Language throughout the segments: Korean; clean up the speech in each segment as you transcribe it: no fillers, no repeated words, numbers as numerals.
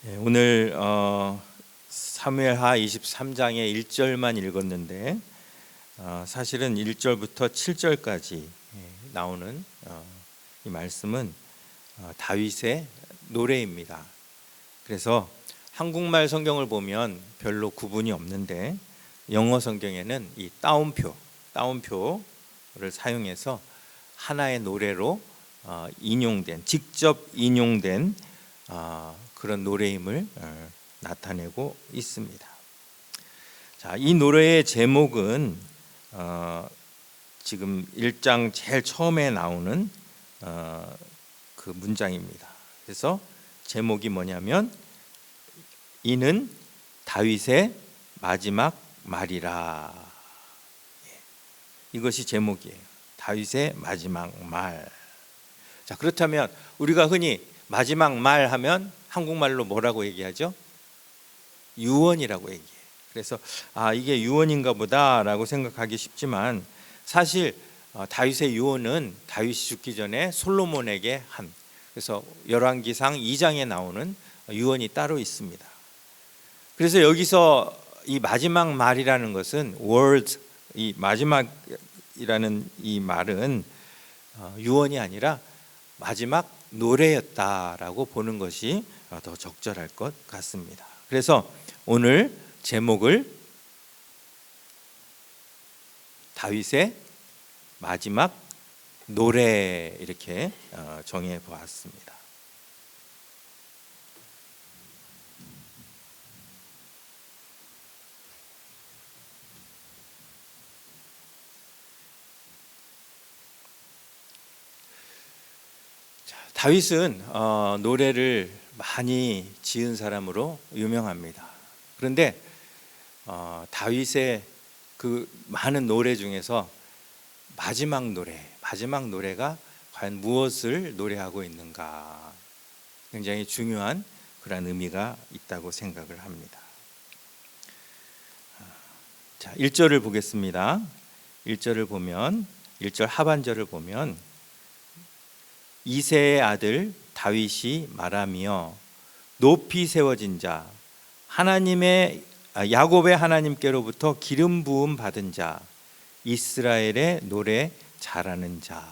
오늘 사무엘하 23장의 1절만 읽었는데 사실은 1절부터 7절까지 나오는 이 말씀은 다윗의 노래입니다. 그래서 한국말 성경을 보면 별로 구분이 없는데 영어 성경에는 이 따옴표를 사용해서 하나의 노래로 직접 인용된 그런 노래임을 나타내고 있습니다. 자, 이 노래의 제목은 지금 1장 제일 처음에 나오는 그 문장입니다. 그래서 제목이 뭐냐면 이는 다윗의 마지막 말이라. 이것이 제목이에요. 다윗의 마지막 말. 자, 그렇다면 우리가 흔히 마지막 말 하면 한국말로 뭐라고 얘기하죠? 유언이라고 얘기해요. 그래서 이게 유언인가 보다라고 생각하기 쉽지만 사실 다윗의 유언은 다윗이 죽기 전에 솔로몬에게 한, 그래서 열왕기상 2장에 나오는 유언이 따로 있습니다. 그래서 여기서 이 마지막 말이라는 것은 words, 이 마지막이라는 이 말은 유언이 아니라 마지막 노래였다라고 보는 것이 더 적절할 것 같습니다. 그래서 오늘 제목을 다윗의 마지막 노래 이렇게 정해 보았습니다. 다윗은 노래를 많이 지은 사람으로 유명합니다. 그런데 다윗의 그 많은 노래 중에서 마지막 노래가 과연 무엇을 노래하고 있는가, 굉장히 중요한 그런 의미가 있다고 생각을 합니다. 자, 1절을 보겠습니다. 1절을 보면 1절 하반절을 보면 이새의 아들 다윗이 말하며 높이 세워진 자, 야곱의 하나님께로부터 기름 부음 받은 자, 이스라엘의 노래 잘하는 자.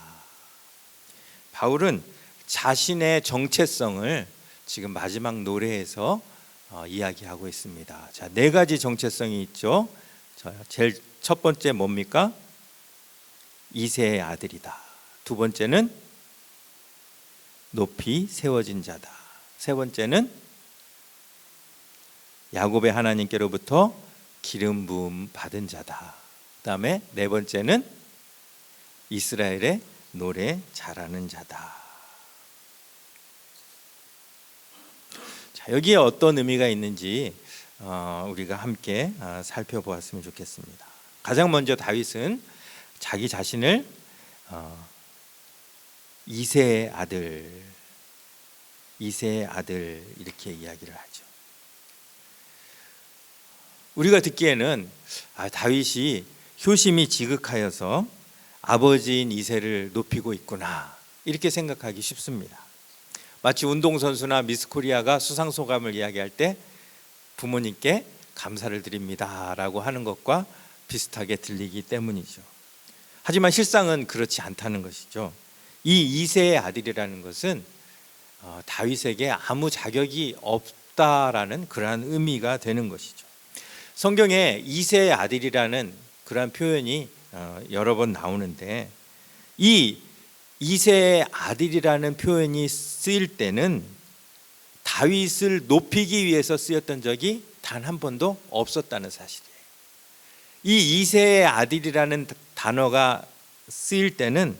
바울은 자신의 정체성을 지금 마지막 노래에서 이야기하고 있습니다. 자, 4가지 정체성이 있죠. 제일 첫 번째 뭡니까? 이새의 아들이다. 두 번째는 높이 세워진 자다. 세 번째는 야곱의 하나님께로부터 기름 부음 받은 자다. 그다음에 네 번째는 이스라엘의 노래 잘하는 자다. 자, 여기에 어떤 의미가 있는지 우리가 함께 살펴보았으면 좋겠습니다. 가장 먼저 다윗은 자기 자신을 이새의 아들 이렇게 이야기를 하죠. 우리가 듣기에는 다윗이 효심이 지극하여서 아버지인 이새를 높이고 있구나, 이렇게 생각하기 쉽습니다. 마치 운동선수나 미스코리아가 수상소감을 이야기할 때 부모님께 감사를 드립니다 라고 하는 것과 비슷하게 들리기 때문이죠. 하지만 실상은 그렇지 않다는 것이죠. 이 이새의 아들이라는 것은 다윗에게 아무 자격이 없다라는 그러한 의미가 되는 것이죠. 성경에 이새의 아들이라는 그러한 표현이 여러 번 나오는데 이 이새의 아들이라는 표현이 쓰일 때는 다윗을 높이기 위해서 쓰였던 적이 단 한 번도 없었다는 사실이에요. 이 이새의 아들이라는 단어가 쓰일 때는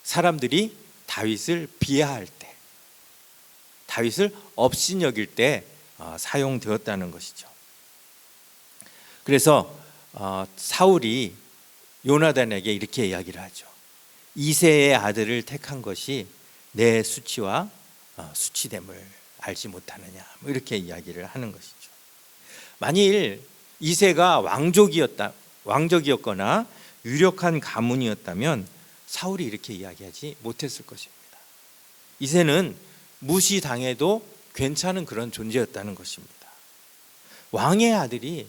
사람들이 다윗을 비하할 때, 다윗을 업신여길 때 사용되었다는 것이죠. 그래서 사울이 요나단에게 이렇게 이야기를 하죠. 이새의 아들을 택한 것이 내 수치와 수치됨을 알지 못하느냐, 이렇게 이야기를 하는 것이죠. 만일 이새가 왕족이었거나 유력한 가문이었다면 사울이 이렇게 이야기하지 못했을 것입니다. 이새는 무시당해도 괜찮은 그런 존재였다는 것입니다. 왕의 아들이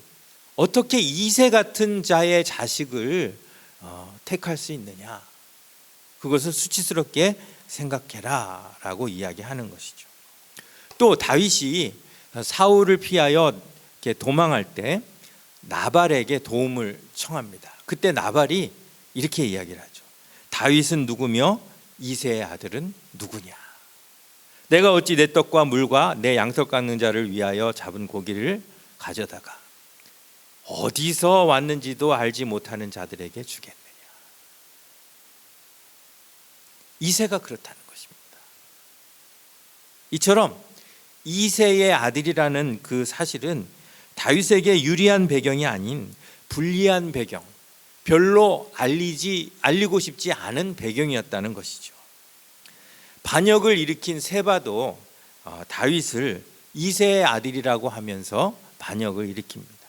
어떻게 이새 같은 자의 자식을 택할 수 있느냐? 그것을 수치스럽게 생각해라 라고 이야기하는 것이죠. 또 다윗이 사울을 피하여 이렇게 도망할 때 나발에게 도움을 청합니다. 그때 나발이 이렇게 이야기를 하죠. 다윗은 누구며 이새의 아들은 누구냐? 내가 어찌 내 떡과 물과 내 양털 깎는 자를 위하여 잡은 고기를 가져다가 어디서 왔는지도 알지 못하는 자들에게 주겠느냐? 이새가 그렇다는 것입니다. 이처럼 이새의 아들이라는 그 사실은 다윗에게 유리한 배경이 아닌 불리한 배경, 별로 알리고 싶지 않은 배경이었다는 것이죠. 반역을 일으킨 세바도 다윗을 이새의 아들이라고 하면서 반역을 일으킵니다.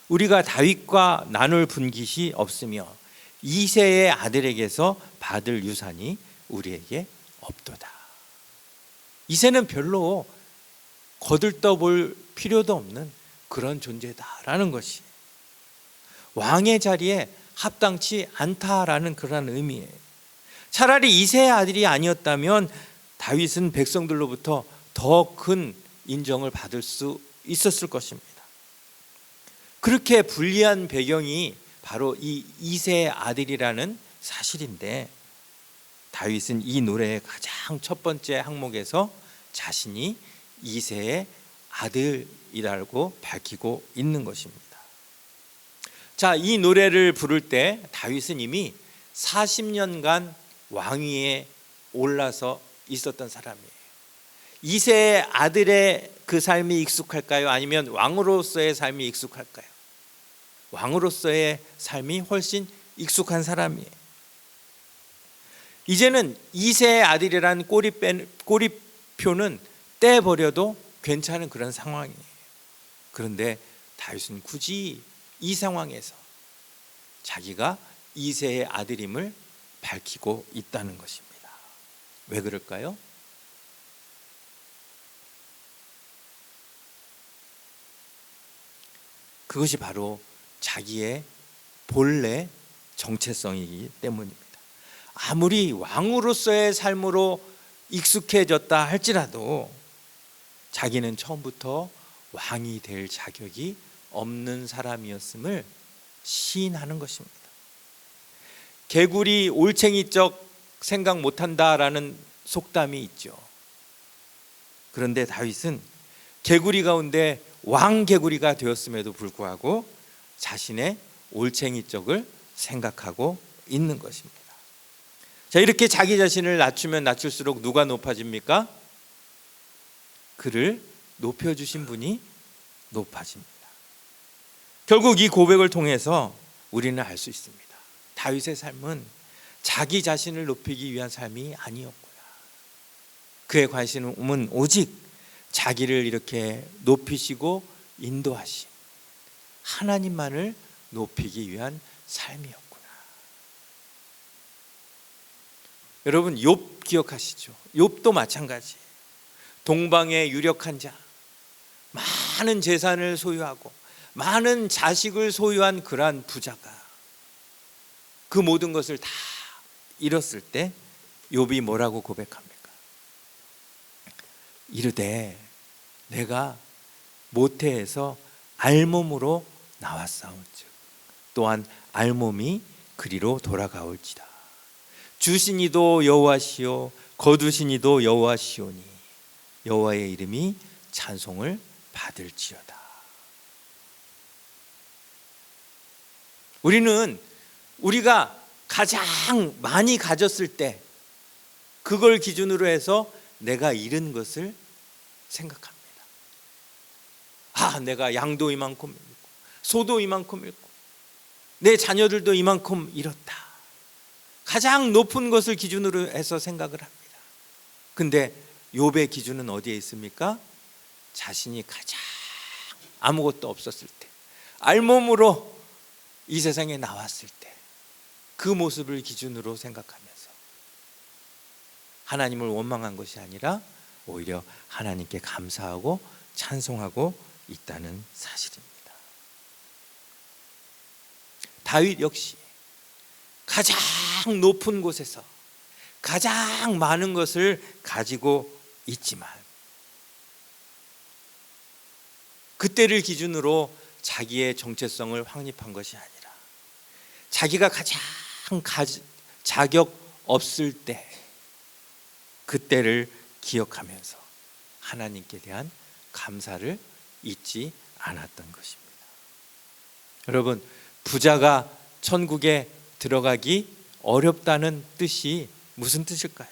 우리가 다윗과 나눌 분깃이 없으며 이새의 아들에게서 받을 유산이 우리에게 없도다. 이새는 별로 거들떠볼 필요도 없는 그런 존재다라는 것이 왕의 자리에 합당치 않다라는 그런 의미예요. 차라리 이새의 아들이 아니었다면 다윗은 백성들로부터 더 큰 인정을 받을 수 있었을 것입니다. 그렇게 불리한 배경이 바로 이 이새의 아들이라는 사실인데, 다윗은 이 노래의 가장 첫 번째 항목에서 자신이 이새의 아들이라고 밝히고 있는 것입니다. 자, 이 노래를 부를 때 다윗은 이미 40년간 왕위에 올라서 있었던 사람이에요. 이새의 아들의 그 삶이 익숙할까요? 아니면 왕으로서의 삶이 익숙할까요? 왕으로서의 삶이 훨씬 익숙한 사람이에요. 이제는 이새의 아들이라는 꼬리표는 떼버려도 괜찮은 그런 상황이에요. 그런데 다윗은 굳이 이 상황에서 자기가 이새의 아들임을 밝히고 있다는 것입니다. 왜 그럴까요? 그것이 바로 자기의 본래 정체성이기 때문입니다. 아무리 왕으로서의 삶으로 익숙해졌다 할지라도 자기는 처음부터 왕이 될 자격이 없는 사람이었음을 시인하는 것입니다. 개구리 올챙이적 생각 못한다라는 속담이 있죠. 그런데 다윗은 개구리 가운데 왕개구리가 되었음에도 불구하고 자신의 올챙이적을 생각하고 있는 것입니다. 자, 이렇게 자기 자신을 낮추면 낮출수록 누가 높아집니까? 그를 높여주신 분이 높아집니다. 결국 이 고백을 통해서 우리는 알 수 있습니다. 다윗의 삶은 자기 자신을 높이기 위한 삶이 아니었구나. 그의 관심은 오직 자기를 이렇게 높이시고 인도하신 하나님만을 높이기 위한 삶이었구나. 여러분, 욥 기억하시죠? 욥도 마찬가지. 동방의 유력한 자, 많은 재산을 소유하고 많은 자식을 소유한 그러한 부자가 그 모든 것을 다 잃었을 때 욥이 뭐라고 고백합니까? 이르되 내가 모태에서 알몸으로 나왔사온즉 또한 알몸이 그리로 돌아가올지다. 주신 이도 여호와시요 거두신 이도 여호와시오니 여호와의 이름이 찬송을 받을지어다. 우리는 우리가 가장 많이 가졌을 때 그걸 기준으로 해서 내가 잃은 것을 생각합니다. 내가 양도 이만큼 잃고 소도 이만큼 잃고 내 자녀들도 이만큼 잃었다. 가장 높은 것을 기준으로 해서 생각을 합니다. 근데 욥의 기준은 어디에 있습니까? 자신이 가장 아무것도 없었을 때, 알몸으로 이 세상에 나왔을 때 그 모습을 기준으로 생각하면서 하나님을 원망한 것이 아니라 오히려 하나님께 감사하고 찬송하고 있다는 사실입니다. 다윗 역시 가장 높은 곳에서 가장 많은 것을 가지고 있지만 그때를 기준으로 자기의 정체성을 확립한 것이 아니라 자기가 가장 자격 없을 때 그때를 기억하면서 하나님께 대한 감사를 잊지 않았던 것입니다. 여러분, 부자가 천국에 들어가기 어렵다는 뜻이 무슨 뜻일까요?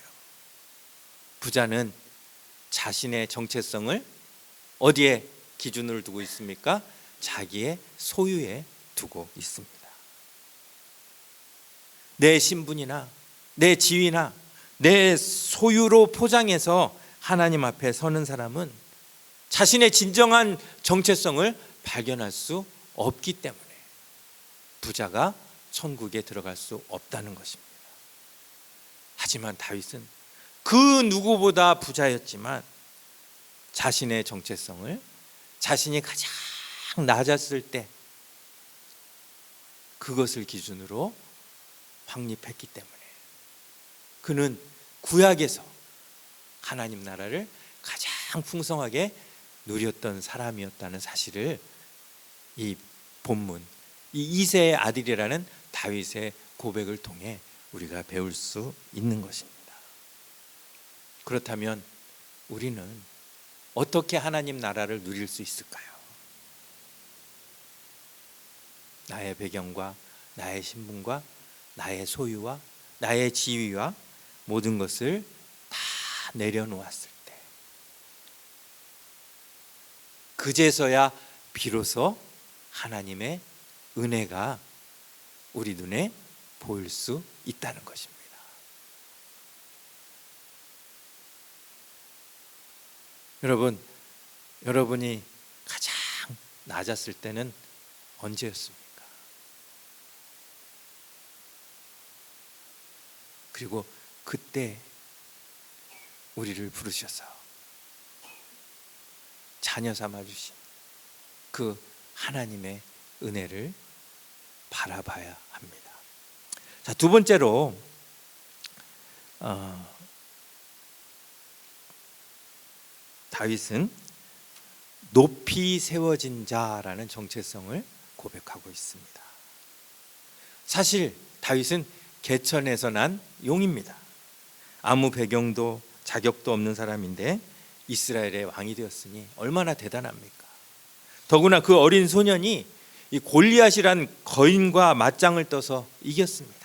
부자는 자신의 정체성을 어디에 기준을 두고 있습니까? 자기의 소유에 두고 있습니다. 내 신분이나 내 지위나 내 소유로 포장해서 하나님 앞에 서는 사람은 자신의 진정한 정체성을 발견할 수 없기 때문에 부자가 천국에 들어갈 수 없다는 것입니다. 하지만 다윗은 그 누구보다 부자였지만 자신의 정체성을 자신이 가장 낮았을 때 그것을 기준으로 확립했기 때문에 그는 구약에서 하나님 나라를 가장 풍성하게 누렸던 사람이었다는 사실을 이 본문, 이 이새의 아들이라는 다윗의 고백을 통해 우리가 배울 수 있는 것입니다. 그렇다면 우리는 어떻게 하나님 나라를 누릴 수 있을까요? 나의 배경과 나의 신분과 나의 소유와 나의 지위와 모든 것을 다 내려놓았을 때 그제서야 비로소 하나님의 은혜가 우리 눈에 보일 수 있다는 것입니다. 여러분, 여러분이 가장 낮았을 때는 언제였습니까? 그리고 그때 우리를 부르셔서 자녀 삼아 주신 그 하나님의 은혜를 바라봐야 합니다. 자, 두 번째로 다윗은 높이 세워진 자라는 정체성을 고백하고 있습니다. 사실 다윗은 개천에서 난 용입니다. 아무 배경도 자격도 없는 사람인데 이스라엘의 왕이 되었으니 얼마나 대단합니까? 더구나 그 어린 소년이 이 골리앗이란 거인과 맞짱을 떠서 이겼습니다.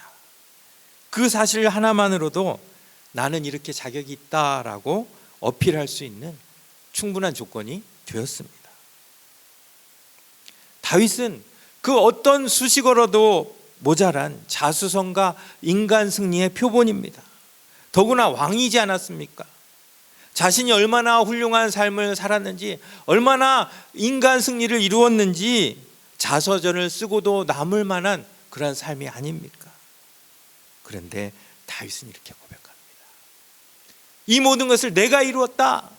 그 사실 하나만으로도 나는 이렇게 자격이 있다라고 어필할 수 있는 충분한 조건이 되었습니다. 다윗은 그 어떤 수식어로도 모자란 자수성가 인간 승리의 표본입니다. 더구나 왕이지 않았습니까? 자신이 얼마나 훌륭한 삶을 살았는지, 얼마나 인간 승리를 이루었는지 자서전을 쓰고도 남을 만한 그런 삶이 아닙니까? 그런데 다윗은 이렇게 고백합니다. 이 모든 것을 내가 이루었다.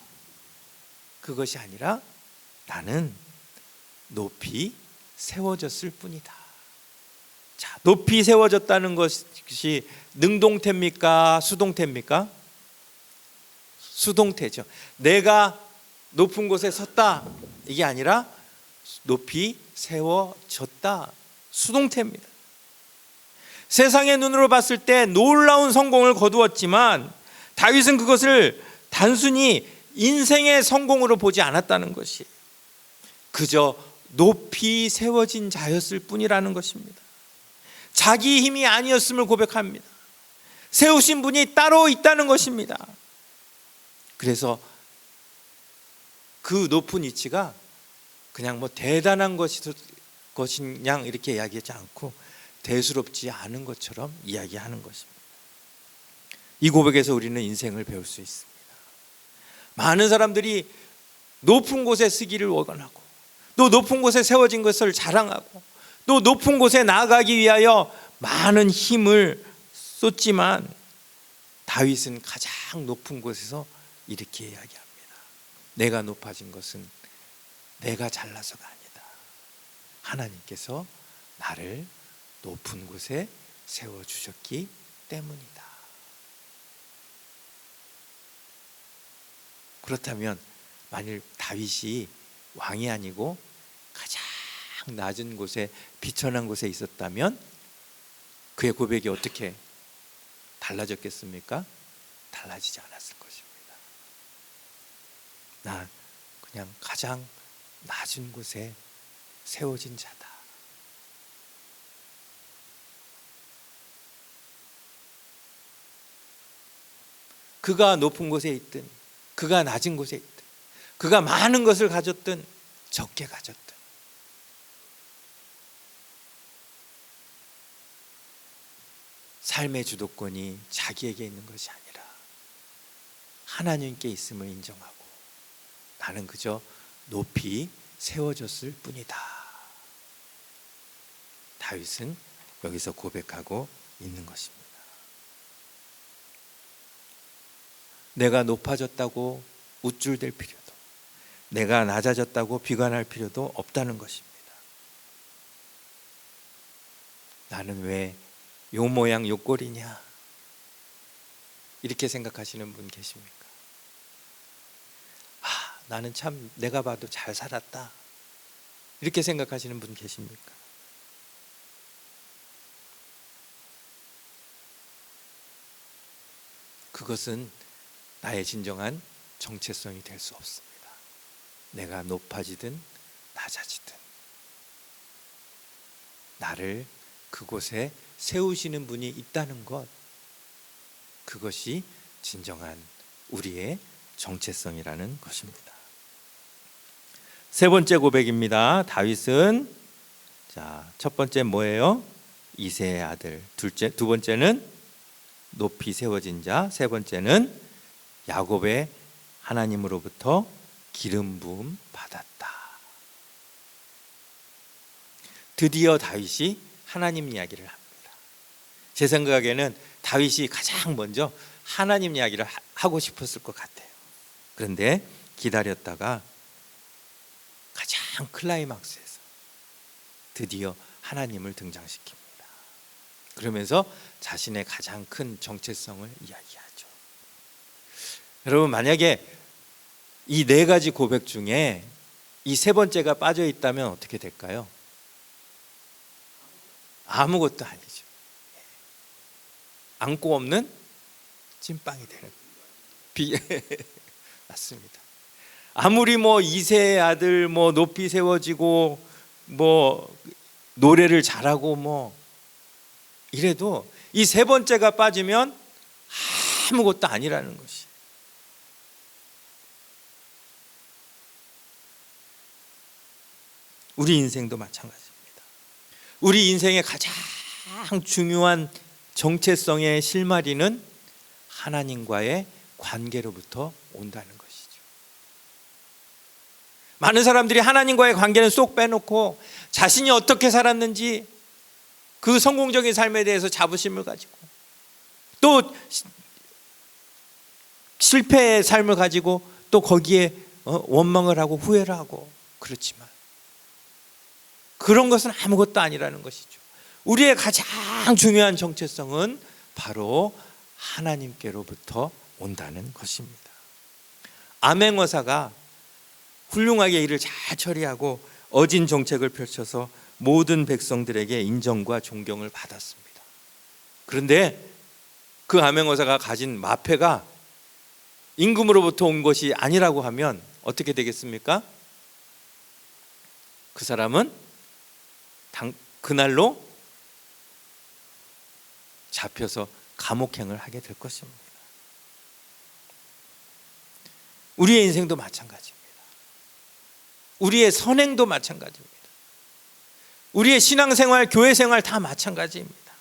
그것이 아니라 나는 높이 세워졌을 뿐이다. 자, 높이 세워졌다는 것이 능동태입니까? 수동태입니까? 수동태죠. 내가 높은 곳에 섰다. 이게 아니라 높이 세워졌다. 수동태입니다. 세상의 눈으로 봤을 때 놀라운 성공을 거두었지만 다윗은 그것을 단순히 인생의 성공으로 보지 않았다는 것이 그저 높이 세워진 자였을 뿐이라는 것입니다. 자기 힘이 아니었음을 고백합니다. 세우신 분이 따로 있다는 것입니다. 그래서 그 높은 위치가 그냥 뭐 대단한 것인 양 이렇게 이야기하지 않고 대수롭지 않은 것처럼 이야기하는 것입니다. 이 고백에서 우리는 인생을 배울 수 있습니다. 많은 사람들이 높은 곳에 서기를 원하고 또 높은 곳에 세워진 것을 자랑하고 또 높은 곳에 나아가기 위하여 많은 힘을 쏟지만 다윗은 가장 높은 곳에서 이렇게 이야기합니다. 내가 높아진 것은 내가 잘나서가 아니다. 하나님께서 나를 높은 곳에 세워주셨기 때문이다. 그렇다면 만일 다윗이 왕이 아니고 가장 낮은 곳에, 비천한 곳에 있었다면 그의 고백이 어떻게 달라졌겠습니까? 달라지지 않았을 것입니다. 난 그냥 가장 낮은 곳에 세워진 자다. 그가 높은 곳에 있든 그가 낮은 곳에 있든 그가 많은 것을 가졌든 적게 가졌든 삶의 주도권이 자기에게 있는 것이 아니라 하나님께 있음을 인정하고 나는 그저 높이 세워졌을 뿐이다. 다윗은 여기서 고백하고 있는 것입니다. 내가 높아졌다고 우쭐댈 필요도, 내가 낮아졌다고 비관할 필요도 없다는 것입니다. 나는 왜 요 모양 요 꼴이냐, 이렇게 생각하시는 분 계십니까? 나는 참 내가 봐도 잘 살았다, 이렇게 생각하시는 분 계십니까? 그것은 나의 진정한 정체성이 될 수 없습니다. 내가 높아지든 낮아지든 나를 그곳에 세우시는 분이 있다는 것, 그것이 진정한 우리의 정체성이라는 것입니다. 세 번째 고백입니다. 다윗은 첫 번째 뭐예요? 이새의 아들. 두 번째는 높이 세워진 자. 세 번째는 야곱의 하나님으로부터 기름 부음 받았다. 드디어 다윗이 하나님 이야기를 합니다. 제 생각에는 다윗이 가장 먼저 하나님 이야기를 하고 싶었을 것 같아요. 그런데 기다렸다가 가장 클라이막스에서 드디어 하나님을 등장시킵니다. 그러면서 자신의 가장 큰 정체성을 이야기하죠. 여러분, 만약에 이 네 가지 고백 중에 이 세 번째가 빠져 있다면 어떻게 될까요? 아무것도 아니죠. 안고 없는 찐빵이 되는 맞습니다. 아무리 이새의 아들 높이 세워지고 노래를 잘하고 이래도 이 세 번째가 빠지면 아무것도 아니라는 것이. 우리 인생도 마찬가지입니다. 우리 인생의 가장 중요한 정체성의 실마리는 하나님과의 관계로부터 온다는 것이죠. 많은 사람들이 하나님과의 관계는 쏙 빼놓고 자신이 어떻게 살았는지 그 성공적인 삶에 대해서 자부심을 가지고 또 실패의 삶을 가지고 또 거기에 원망을 하고 후회를 하고, 그렇지만 그런 것은 아무것도 아니라는 것이죠. 우리의 가장 중요한 정체성은 바로 하나님께로부터 온다는 것입니다. 암행어사가 훌륭하게 일을 잘 처리하고 어진 정책을 펼쳐서 모든 백성들에게 인정과 존경을 받았습니다. 그런데 그 암행어사가 가진 마패가 임금으로부터 온 것이 아니라고 하면 어떻게 되겠습니까? 그 사람은 그날로 잡혀서 감옥행을 하게 될 것입니다. 우리의 인생도 마찬가지입니다. 우리의 선행도 마찬가지입니다. 우리의 신앙생활, 교회생활 다 마찬가지입니다.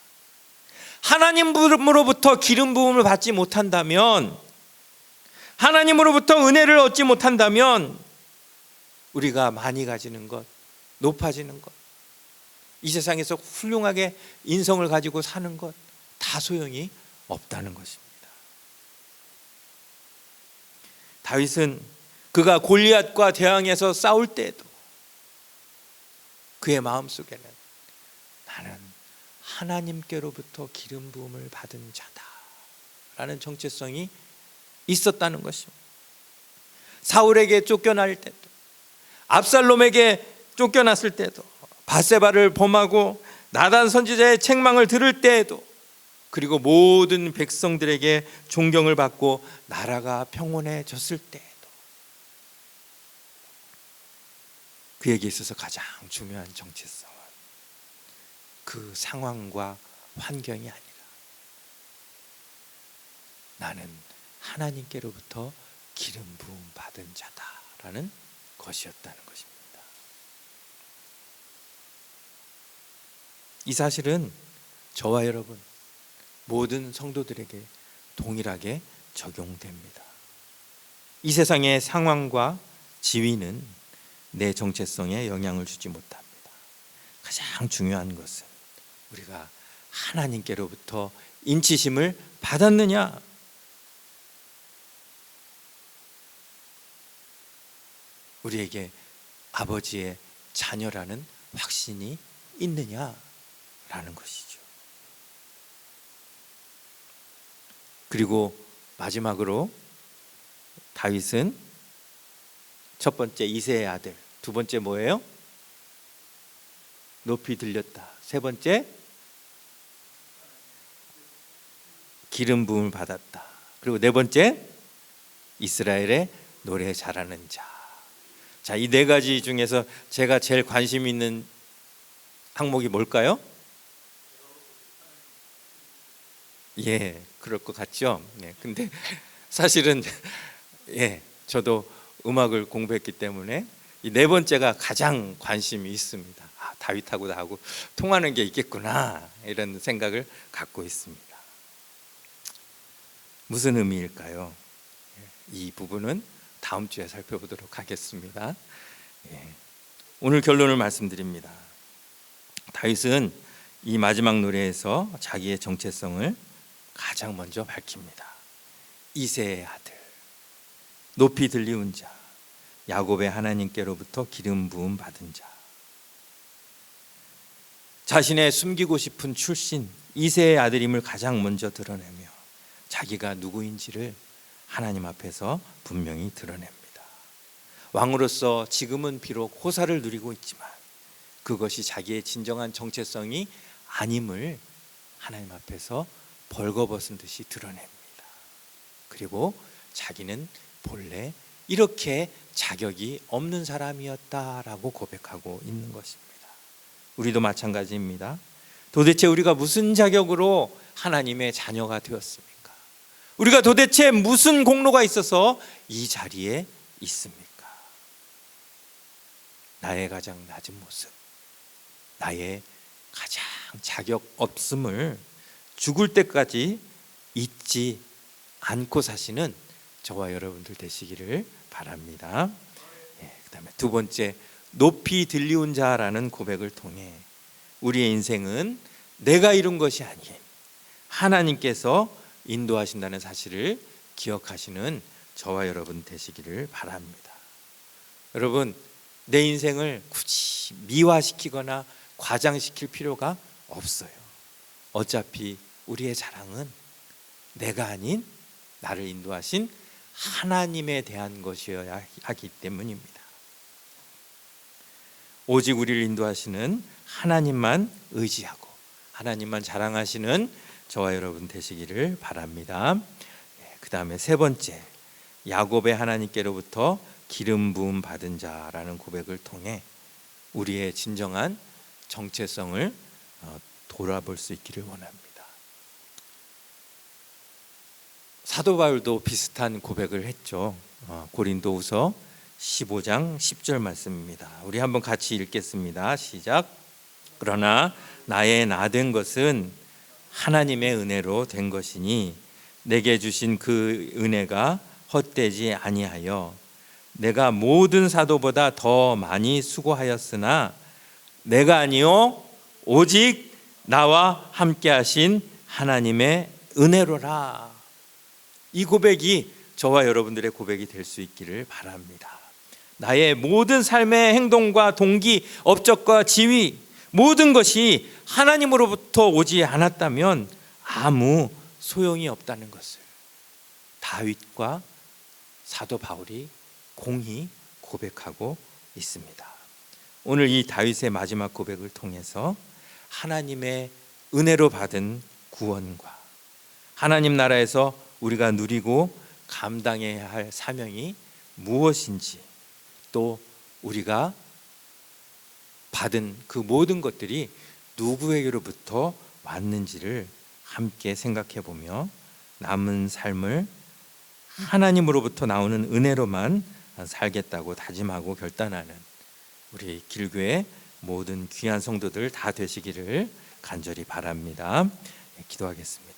하나님으로부터 기름 부음을 받지 못한다면, 하나님으로부터 은혜를 얻지 못한다면 우리가 많이 가지는 것, 높아지는 것, 이 세상에서 훌륭하게 인성을 가지고 사는 것 다 소용이 없다는 것입니다. 다윗은 그가 골리앗과 대항해서 싸울 때에도 그의 마음속에는 나는 하나님께로부터 기름 부음을 받은 자다 라는 정체성이 있었다는 것입니다. 사울에게 쫓겨날 때도, 압살롬에게 쫓겨났을 때도, 밧세바를 범하고 나단 선지자의 책망을 들을 때에도, 그리고 모든 백성들에게 존경을 받고 나라가 평온해졌을 때에도 그에게 있어서 가장 중요한 정체성은 그 상황과 환경이 아니라 나는 하나님께로부터 기름 부음 받은 자다라는 것이었다는 것입니다. 이 사실은 저와 여러분 모든 성도들에게 동일하게 적용됩니다. 이 세상의 상황과 지위는 내 정체성에 영향을 주지 못합니다. 가장 중요한 것은 우리가 하나님께로부터 인치심을 받았느냐, 우리에게 아버지의 자녀라는 확신이 있느냐라는 것이죠. 그리고 마지막으로 다윗은 첫 번째 이새의 아들, 두 번째 뭐예요? 높이 들렸다. 세 번째 기름 부음을 받았다. 그리고 네 번째 이스라엘의 노래 잘하는 자. 자, 이 네 가지 중에서 제가 제일 관심 있는 항목이 뭘까요? 예, 그럴 것 같죠. 네, 근데 사실은 저도 음악을 공부했기 때문에 이 네 번째가 가장 관심이 있습니다. 아, 다윗하고 나하고 통하는 게 있겠구나 이런 생각을 갖고 있습니다. 무슨 의미일까요? 이 부분은 다음 주에 살펴보도록 하겠습니다. 오늘 결론을 말씀드립니다. 다윗은 이 마지막 노래에서 자기의 정체성을 가장 먼저 밝힙니다. 이새의 아들, 높이 들리운 자, 야곱의 하나님께로부터 기름 부음 받은 자. 자신의 숨기고 싶은 출신 이새의 아들임을 가장 먼저 드러내며 자기가 누구인지를 하나님 앞에서 분명히 드러냅니다. 왕으로서 지금은 비록 호사를 누리고 있지만 그것이 자기의 진정한 정체성이 아님을 하나님 앞에서 벌거벗은 듯이 드러냅니다. 그리고 자기는 본래 이렇게 자격이 없는 사람이었다라고 고백하고 있는 것입니다. 우리도 마찬가지입니다. 도대체 우리가 무슨 자격으로 하나님의 자녀가 되었습니까? 우리가 도대체 무슨 공로가 있어서 이 자리에 있습니까? 나의 가장 낮은 모습, 나의 가장 자격 없음을 죽을 때까지 잊지 않고 사시는 저와 여러분들 되시기를 바랍니다. 그다음에 두 번째, 높이 들리운 자라는 고백을 통해 우리의 인생은 내가 이룬 것이 아닌 하나님께서 인도하신다는 사실을 기억하시는 저와 여러분 되시기를 바랍니다. 여러분, 내 인생을 굳이 미화시키거나 과장시킬 필요가 없어요. 어차피 우리의 자랑은 내가 아닌 나를 인도하신 하나님에 대한 것이어야 하기 때문입니다. 오직 우리를 인도하시는 하나님만 의지하고 하나님만 자랑하시는 저와 여러분 되시기를 바랍니다. 그 다음에 세 번째, 야곱의 하나님께로부터 기름 부음 받은 자라는 고백을 통해 우리의 진정한 정체성을 돌아볼 수 있기를 원합니다. 사도 바울도 비슷한 고백을 했죠. 고린도후서 15장 10절 말씀입니다. 우리 한번 같이 읽겠습니다. 시작. 그러나 나의 나 된 것은 하나님의 은혜로 된 것이니 내게 주신 그 은혜가 헛되지 아니하여 내가 모든 사도보다 더 많이 수고하였으나 내가 아니요 오직 나와 함께 하신 하나님의 은혜로라. 이 고백이 저와 여러분들의 고백이 될 수 있기를 바랍니다. 나의 모든 삶의 행동과 동기, 업적과 지위, 모든 것이 하나님으로부터 오지 않았다면 아무 소용이 없다는 것을 다윗과 사도 바울이 공히 고백하고 있습니다. 오늘 이 다윗의 마지막 고백을 통해서 하나님의 은혜로 받은 구원과 하나님 나라에서 우리가 누리고 감당해야 할 사명이 무엇인지, 또 우리가 받은 그 모든 것들이 누구에게로부터 왔는지를 함께 생각해 보며 남은 삶을 하나님으로부터 나오는 은혜로만 살겠다고 다짐하고 결단하는 우리 길교의 모든 귀한 성도들 다 되시기를 간절히 바랍니다. 기도하겠습니다.